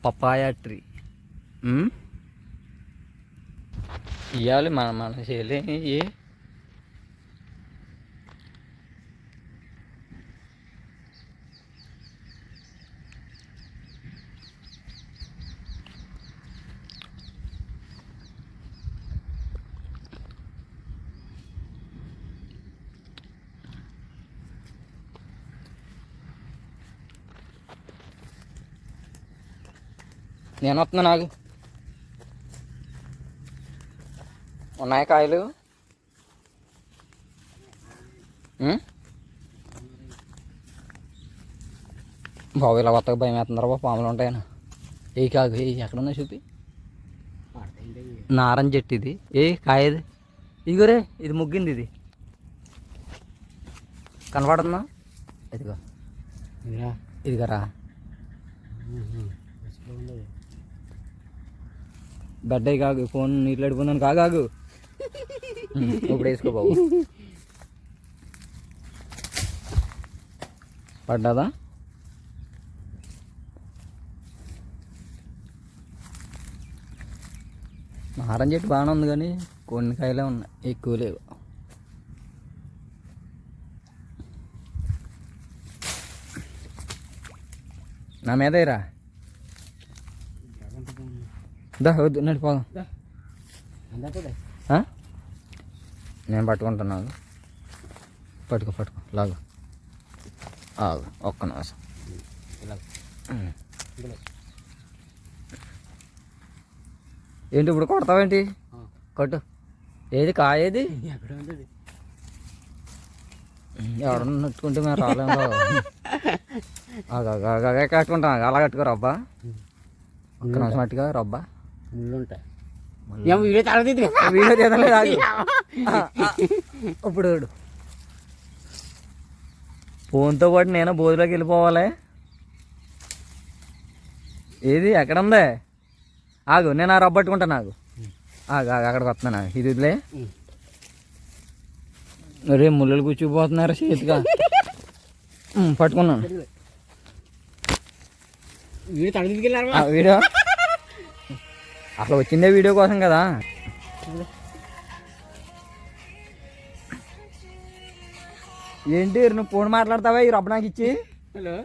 papaya tree ఇవ్వాలి మన చేయలే ఏ నేను వస్తున్నా నాకు ఉన్నాయి కాయలు బాబు ఇలా కొత్తగా భయం వేస్తున్నారు బాబు పాములు ఉంటాయని ఏ కాదు ఏ ఎక్కడున్నా చూపి నారంజ చెట్టు ఇది ఏ కాయది ఇదిగోరే ఇది ముగ్గింది ఇది కనపడుతుందా ఇదిగో ఇదిగోరా బెడ్డయి కాగు ఫోన్ నీళ్ళు అడిపోయినాను కాగాగు ఇప్పుడు వేసుకో బాబు పడ్డాదా నారంజ చెట్టు బాగానే ఉంది కానీ కొన్ని కాయలే ఉన్నాయి ఎక్కువ లేవు నా మీదేరా దా వద్దు నడిపోదాం నేను పట్టుకుంటున్నాను పట్టుకో లాగు ఆగు ఒక్క నిమిషం ఏంటి ఇప్పుడు కొడతావేంటి కొట్టు ఏది కాయేది ఎవడన్నా నట్టుకుంటే మేము రాలేము కట్టుకుంటాం అలా కట్టుకో రబ్బా ఒక్క నిమిషం మట్టిగా రబ్బా ఉంటాయి వీడియో తీయలేదు ఇప్పుడు ఫోన్తో పాటు నేను బోధులోకి వెళ్ళిపోవాలి ఏది ఎక్కడ ఉందే ఆగు నేను ఆ రబ్బ పట్టుకుంటా నాకు అక్కడికి వస్తున్నాను ఇది వదిలే రే ముళ్ళు కూర్చుకుపోతున్నారా చేతిగా పట్టుకున్నాను వీడియో అసలు వచ్చిందే వీడియో కోసం కదా ఏంటి నువ్వు ఫోన్ మాట్లాడతావా ఈ రబ్బ నాకు ఇచ్చి హలో